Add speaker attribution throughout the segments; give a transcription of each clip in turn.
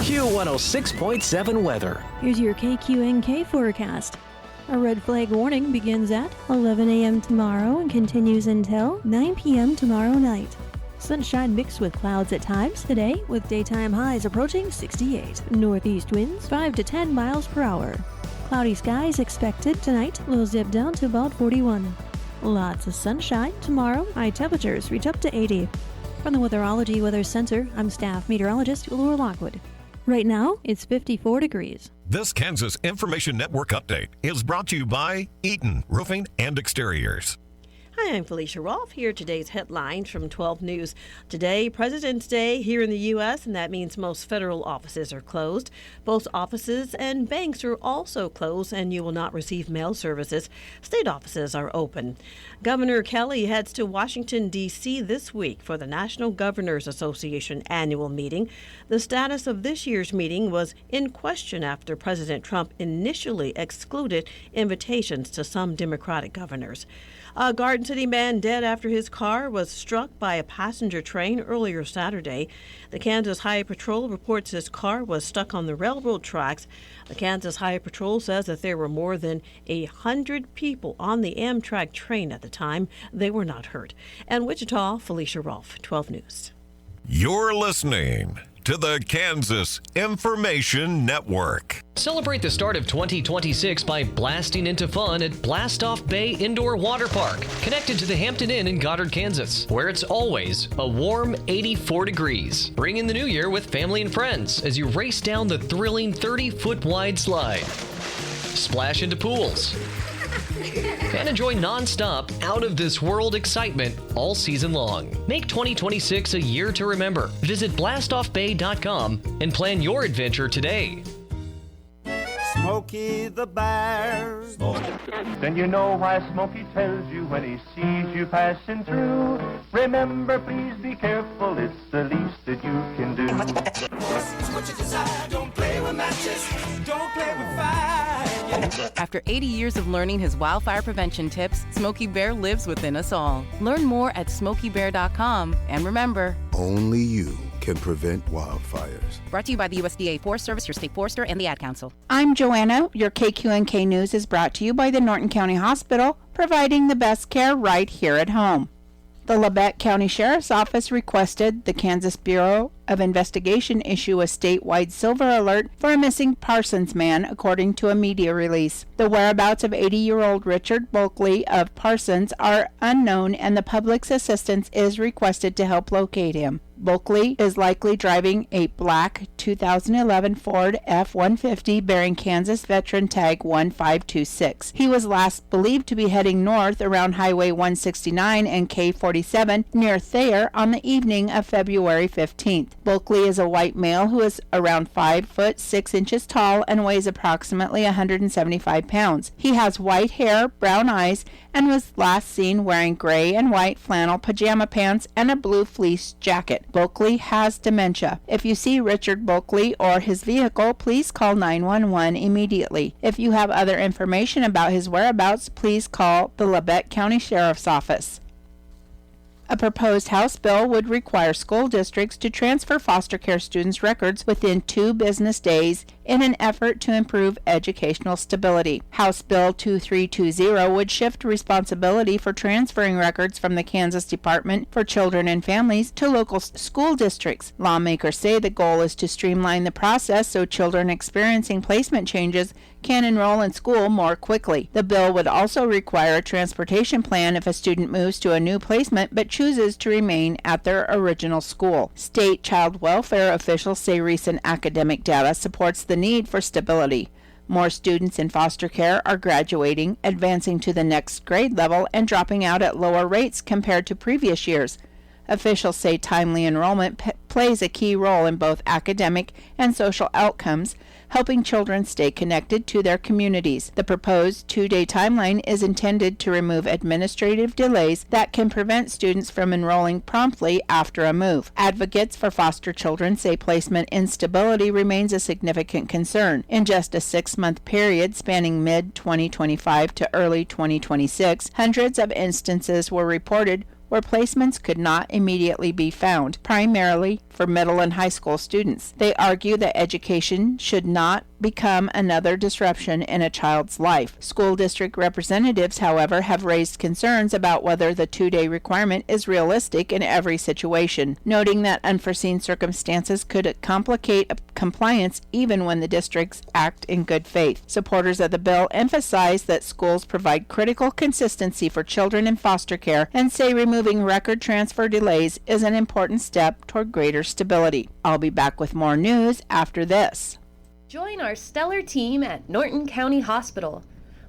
Speaker 1: Q106.7 weather.
Speaker 2: Here's your KQNK forecast. A red flag warning begins at 11 a.m. tomorrow and continues until 9 p.m. tomorrow night. Sunshine mixed with clouds at times today, with daytime highs approaching 68. Northeast winds 5 to 10 miles per hour. Cloudy skies expected tonight, lows dip down to about 41. Lots of sunshine tomorrow, high temperatures reach up to 80. From the Weatherology Weather Center, I'm staff meteorologist Laura Lockwood. Right now, it's 54 degrees.
Speaker 3: This Kansas Information Network update is brought to you by Eaton Roofing and Exteriors.
Speaker 4: Hi, I'm Felicia Rolfe. Here are today's headlines from 12 News. Today, President's Day here in the U.S., and that means most federal offices are closed. Post offices and banks are also closed, and you will not receive mail services. State offices are open. Governor Kelly heads to Washington, D.C. this week for the National Governors Association annual meeting. The status of this year's meeting was in question after President Trump initially excluded invitations to some Democratic governors. A Garden City man dead after his car was struck by a passenger train earlier Saturday. The Kansas Highway Patrol reports his car was stuck on the railroad tracks. The Kansas Highway Patrol says that there were more than 100 people on the Amtrak train at the time. They were not hurt. And Wichita, Felicia Rolfe, 12 News.
Speaker 3: You're listening to the Kansas Information Network.
Speaker 5: Celebrate the start of 2026 by blasting into fun at Blast Off Bay Indoor Water Park, connected to the Hampton Inn in Goddard, Kansas, where it's always a warm 84 degrees. Bring in the new year with family and friends as you race down the thrilling 30-foot wide slide. Splash into pools. And enjoy non-stop, out-of-this-world excitement all season long. Make 2026 a year to remember. Visit blastoffbay.com and plan your adventure today.
Speaker 6: Smokey the Bear.
Speaker 7: Then you know why Smokey tells you when he sees you passing through. Remember, please be careful, it's the least that you can do.
Speaker 6: What you desire, don't play with matches, don't play with fire.
Speaker 8: After 80 years of learning his wildfire prevention tips, Smokey Bear lives within us all. Learn more at SmokeyBear.com. And remember,
Speaker 9: only you can prevent wildfires.
Speaker 8: Brought to you by the USDA Forest Service, your state forester, and the Ad Council.
Speaker 10: I'm Joanna. Your KQNK News is brought to you by the Norton County Hospital, providing the best care right here at home. The Labette County Sheriff's Office requested the Kansas Bureau of Investigation issue a statewide silver alert for a missing Parsons man, according to a media release. The whereabouts of 80-year-old Richard Bulkley of Parsons are unknown, and the public's assistance is requested to help locate him. Bulkley is likely driving a black 2011 Ford F-150 bearing Kansas veteran tag 1526. He was last believed to be heading north around Highway 169 and K47 near Thayer on the evening of February 15th. Bulkley is a white male who is around 5 foot 6 inches tall and weighs approximately 175 pounds. He has white hair, brown eyes, and was last seen wearing gray and white flannel pajama pants and a blue fleece jacket. Bulkley has dementia. If you see Richard Bulkley or his vehicle, please call 911 immediately. If you have other information about his whereabouts, please call the Labette County Sheriff's Office. A proposed House bill would require school districts to transfer foster care students' records within 2 business days in an effort to improve educational stability. House Bill 2320 would shift responsibility for transferring records from the Kansas Department for Children and Families to local school districts. Lawmakers say the goal is to streamline the process so children experiencing placement changes can enroll in school more quickly. The bill would also require a transportation plan if a student moves to a new placement but chooses to remain at their original school. State child welfare officials say recent academic data supports the need for stability. More students in foster care are graduating, advancing to the next grade level, and dropping out at lower rates compared to previous years. Officials say timely enrollment plays a key role in both academic and social outcomes, helping children stay connected to their communities. The proposed 2-day timeline is intended to remove administrative delays that can prevent students from enrolling promptly after a move. Advocates for foster children say placement instability remains a significant concern. In just a 6-month period spanning mid-2025 to early 2026, hundreds of instances were reported where placements could not immediately be found, primarily for middle and high school students. They argue that education should not become another disruption in a child's life. School district representatives, however, have raised concerns about whether the 2-day requirement is realistic in every situation, noting that unforeseen circumstances could complicate compliance even when the districts act in good faith. Supporters of the bill emphasize that schools provide critical consistency for children in foster care and say removing record transfer delays is an important step toward greater stability. I'll be back with more news after this.
Speaker 1: Join our stellar team at Norton County Hospital.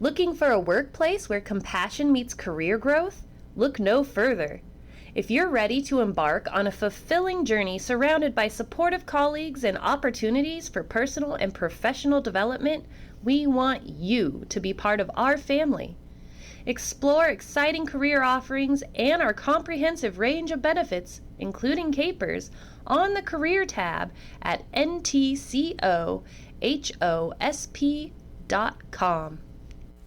Speaker 1: Looking for a workplace where compassion meets career growth? Look no further. If you're ready to embark on a fulfilling journey surrounded by supportive colleagues and opportunities for personal and professional development, we want you to be part of our family. Explore exciting career offerings and our comprehensive range of benefits, including capers, on the Career tab at ntcohosp.com.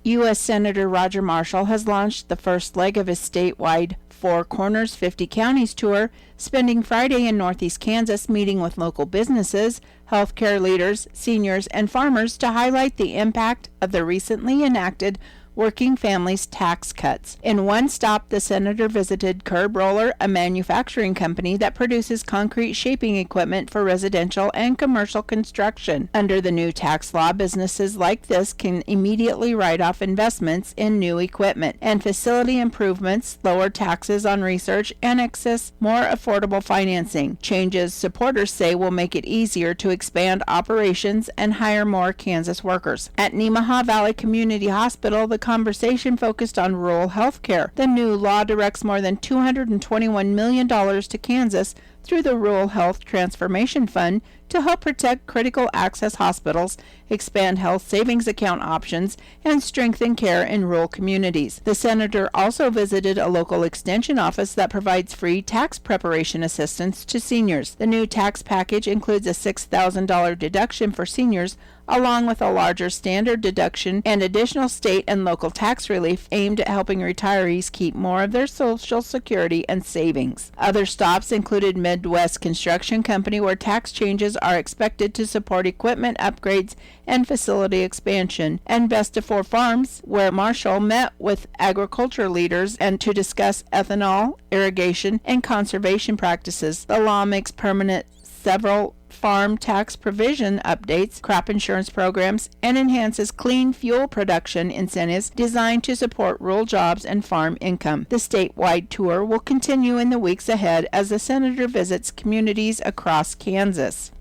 Speaker 10: U.S. Senator Roger Marshall has launched the first leg of his statewide Four Corners 50 Counties tour, spending Friday in Northeast Kansas meeting with local businesses, healthcare leaders, seniors, and farmers to highlight the impact of the recently enacted working families tax cuts. In one stop, the senator visited Curb Roller, a manufacturing company that produces concrete shaping equipment for residential and commercial construction. Under the new tax law, businesses like this can immediately write off investments in new equipment and facility improvements, lower taxes on research, and access more affordable financing. Changes supporters say will make it easier to expand operations and hire more Kansas workers. At Nemaha Valley Community Hospital, the conversation focused on rural health care. The new law directs more than $221 million to Kansas through the Rural Health Transformation Fund to help protect critical access hospitals, expand health savings account options, and strengthen care in rural communities. The senator also visited a local extension office that provides free tax preparation assistance to seniors. The new tax package includes a $6,000 deduction for seniors, along with a larger standard deduction and additional state and local tax relief aimed at helping retirees keep more of their Social Security and savings. Other stops included Midwest Construction Company, where tax changes are expected to support equipment upgrades and facility expansion, and Best of Four Farms, where Marshall met with agriculture leaders and to discuss ethanol, irrigation, and conservation practices. The law makes permanent several farm tax provision updates, crop insurance programs, and enhances clean fuel production incentives designed to support rural jobs and farm income. The statewide tour will continue in the weeks ahead as the senator visits communities across Kansas.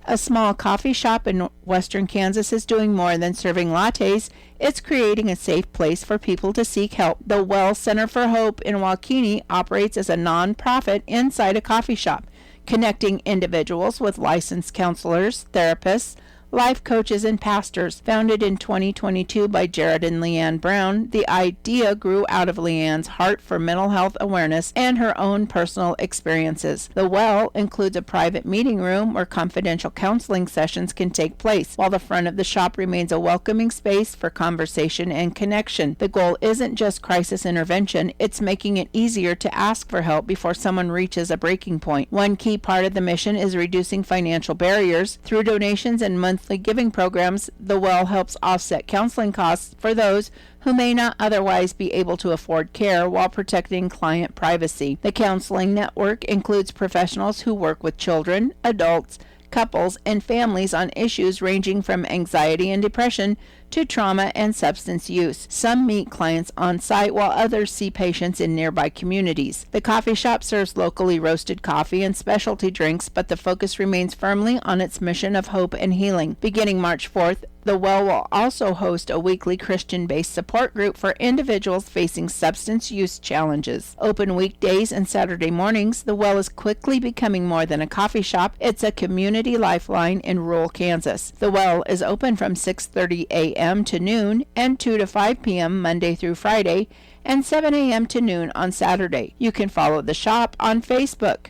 Speaker 10: A small coffee shop in western Kansas is doing more than serving lattes. It's creating a safe place for people to seek help. The Well Center for Hope in Waukene operates as a non-profit inside a coffee shop, connecting individuals with licensed counselors, therapists, life coaches, and pastors. Founded in 2022 by Jared and Leanne Brown, the idea grew out of Leanne's heart for mental health awareness and her own personal experiences. The Well includes a private meeting room where confidential counseling sessions can take place, while the front of the shop remains a welcoming space for conversation and connection. The goal isn't just crisis intervention, it's making it easier to ask for help before someone reaches a breaking point. One key part of the mission is reducing financial barriers. Through donations and monthly giving programs, the Well helps offset counseling costs for those who may not otherwise be able to afford care while protecting client privacy. The counseling network includes professionals who work with children, adults, couples, and families on issues ranging from anxiety and depression to trauma and substance use. Some meet clients on site while others see patients in nearby communities. The coffee shop serves locally roasted coffee and specialty drinks, but the focus remains firmly on its mission of hope and healing. Beginning March 4th, the Well will also host a weekly Christian-based support group for individuals facing substance use challenges. Open weekdays and Saturday mornings, the Well is quickly becoming more than a coffee shop. It's a community lifeline in rural Kansas. The Well is open from 6:30 a.m. to noon and 2 to 5 p.m. Monday through Friday and 7 a.m. to noon on Saturday. You can follow the shop on Facebook.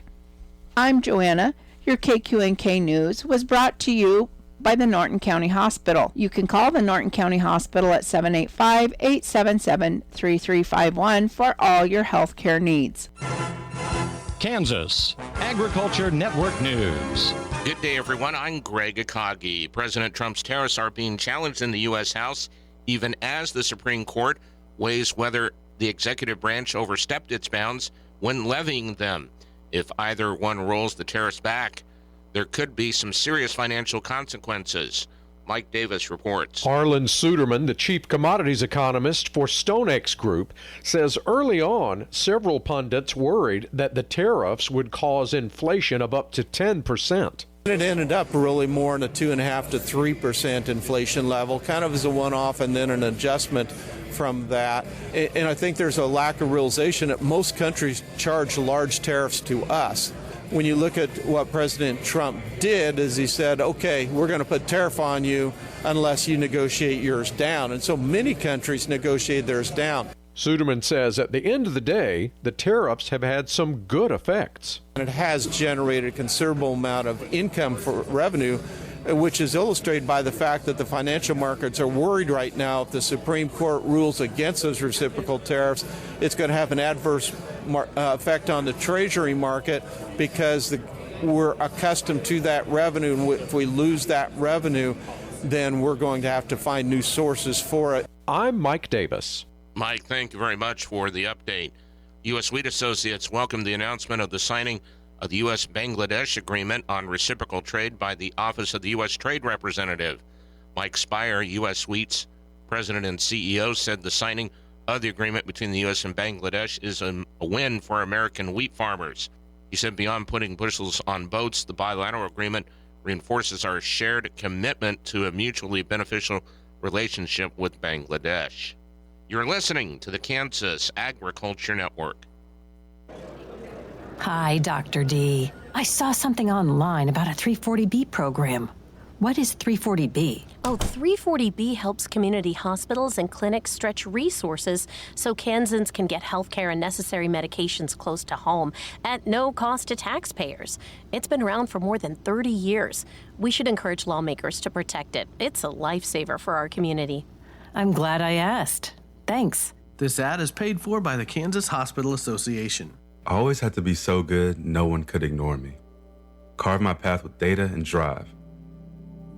Speaker 10: I'm Joanna. Your KQNK News was brought to you by the Norton County Hospital. You can call the Norton County Hospital at 785-877-3351 for all your health care needs.
Speaker 11: Kansas Agriculture Network News.
Speaker 12: Good day, everyone. I'm Greg Akagi. President Trump's tariffs are being challenged in the U.S. House, even as the Supreme Court weighs whether the executive branch overstepped its bounds when levying them. If either one rolls the tariffs back, there could be some serious financial consequences. Mike Davis reports.
Speaker 13: Arlen Suderman, the chief commodities economist for StoneX Group, says early on, several pundits worried that the tariffs would cause inflation of up to 10%.
Speaker 14: It ended up really more in a 2.5% to 3% inflation level, kind of as a one-off and then an adjustment from that. And I think there's a lack of realization that most countries charge large tariffs to us. When you look at what President Trump did, is he said, okay, we're going to put tariff on you unless you negotiate yours down. And so many countries negotiate theirs down.
Speaker 13: Suderman says at the end of the day, the tariffs have had some good effects.
Speaker 14: And it has generated a considerable amount of income for revenue, which is illustrated by the fact that the financial markets are worried right now if the Supreme Court rules against those reciprocal tariffs, it's going to have an adverse effect on the Treasury market because we're accustomed to that revenue, and if we lose that revenue, then we're going to have to find new sources for it.
Speaker 13: I'm Mike Davis.
Speaker 12: Mike, thank you very much for the update. U.S. Wheat Associates welcomed the announcement of the signing of the U.S.-Bangladesh Agreement on Reciprocal Trade by the Office of the U.S. Trade Representative. Mike Spire, U.S. Wheat's president and CEO, said the signing of the agreement between the U.S. and Bangladesh is a win for American wheat farmers. He said beyond putting bushels on boats, the bilateral agreement reinforces our shared commitment to a mutually beneficial relationship with Bangladesh. You're listening to the Kansas Agriculture Network.
Speaker 15: Hi, Dr. D. I saw something online about a 340B program. What is 340B?
Speaker 16: Oh, 340B helps community hospitals and clinics stretch resources so Kansans can get health care and necessary medications close to home at no cost to taxpayers. It's been around for more than 30 years. We should encourage lawmakers to protect it. It's a lifesaver for our community.
Speaker 15: I'm glad I asked. Thanks.
Speaker 17: This ad is paid for by the Kansas Hospital Association.
Speaker 18: I always had to be so good, no one could ignore me. Carve my path with data and drive.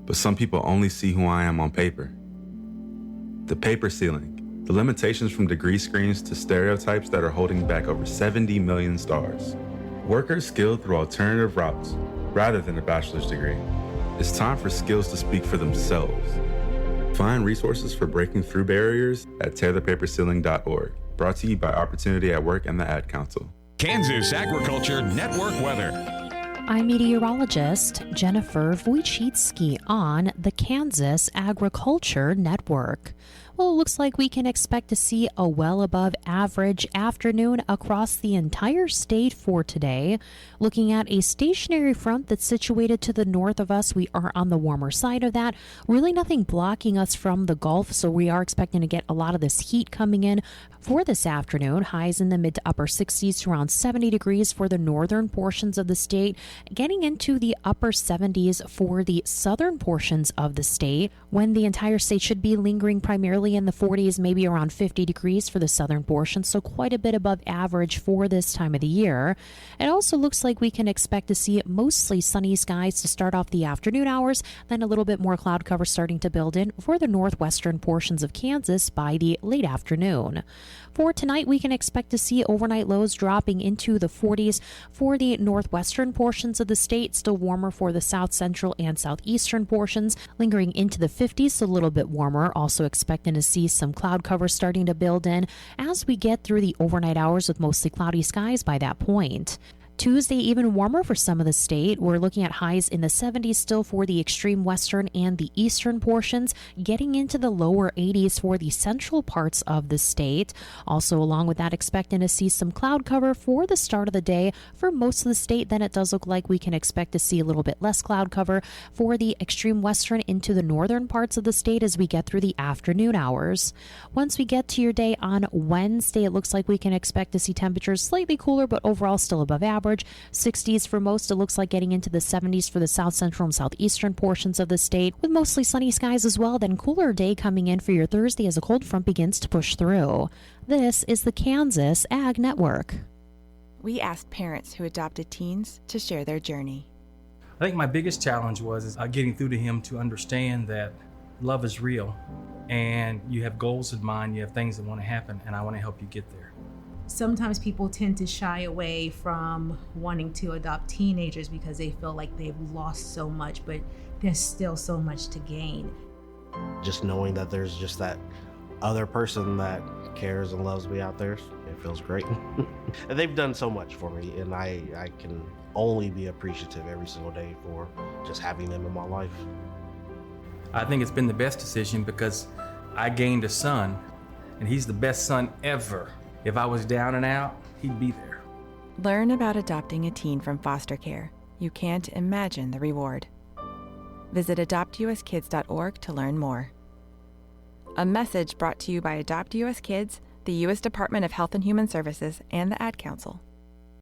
Speaker 18: But some people only see who I am on paper. The paper ceiling, the limitations from degree screens to stereotypes that are holding back over 70 million stars. Workers skilled through alternative routes, rather than a bachelor's degree. It's time for skills to speak for themselves. Find resources for breaking through barriers at tearthepaperceiling.org. Brought to you by Opportunity at Work and the Ad Council.
Speaker 11: Kansas Agriculture Network weather.
Speaker 19: I'm meteorologist Jennifer Wojcicki on the Kansas Agriculture Network. Well, it looks like we can expect to see a well above average afternoon across the entire state for today. Looking at a stationary front that's situated to the north of us, we are on the warmer side of that. Really nothing blocking us from the Gulf, so we are expecting to get a lot of this heat coming in for this afternoon. Highs in the mid to upper 60s to around 70 degrees for the northern portions of the state, getting into the upper 70s for the southern portions of the state, when the entire state should be lingering primarily in the 40s, maybe around 50 degrees for the southern portion, so quite a bit above average for this time of the year. It also looks like we can expect to see mostly sunny skies to start off the afternoon hours, then a little bit more cloud cover starting to build in for the northwestern portions of Kansas by the late afternoon. For tonight, we can expect to see overnight lows dropping into the 40s for the northwestern portions of the state, still warmer for the south central and southeastern portions, lingering into the 50s, a little bit warmer. Also expecting to see some cloud cover starting to build in as we get through the overnight hours with mostly cloudy skies by that point. Tuesday, even warmer for some of the state. We're looking at highs in the 70s still for the extreme western and the eastern portions, getting into the lower 80s for the central parts of the state. Also, along with that, expecting to see some cloud cover for the start of the day for most of the state. Then it does look like we can expect to see a little bit less cloud cover for the extreme western into the northern parts of the state as we get through the afternoon hours. Once we get to your day on Wednesday, it looks like we can expect to see temperatures slightly cooler, but overall still above average. 60s for most. It looks like getting into the 70s for the south central and southeastern portions of the state, with mostly sunny skies as well. Then cooler day coming in for your Thursday as a cold front begins to push through. This is the Kansas Ag Network.
Speaker 20: we asked parents who adopted teens to share their journey.
Speaker 21: I think my biggest challenge was getting through to him to understand that love is real and you have goals in mind, you have things that want to happen, and I want to help you get there.
Speaker 22: Sometimes people tend to shy away from wanting to adopt teenagers because they feel like they've lost so much, but there's still so much to gain.
Speaker 23: Just knowing that there's just that other person that cares and loves me out there, it feels great. And they've done so much for me, and I can only be appreciative every single day for just having them in my life.
Speaker 21: I think it's been the best decision because I gained a son, and he's the best son ever. If I was down and out, he'd be there.
Speaker 20: Learn about adopting a teen from foster care. You can't imagine the reward. Visit adoptuskids.org to learn more. A message brought to you by Adopt US Kids, the U.S. Department of Health and Human Services, and the Ad Council.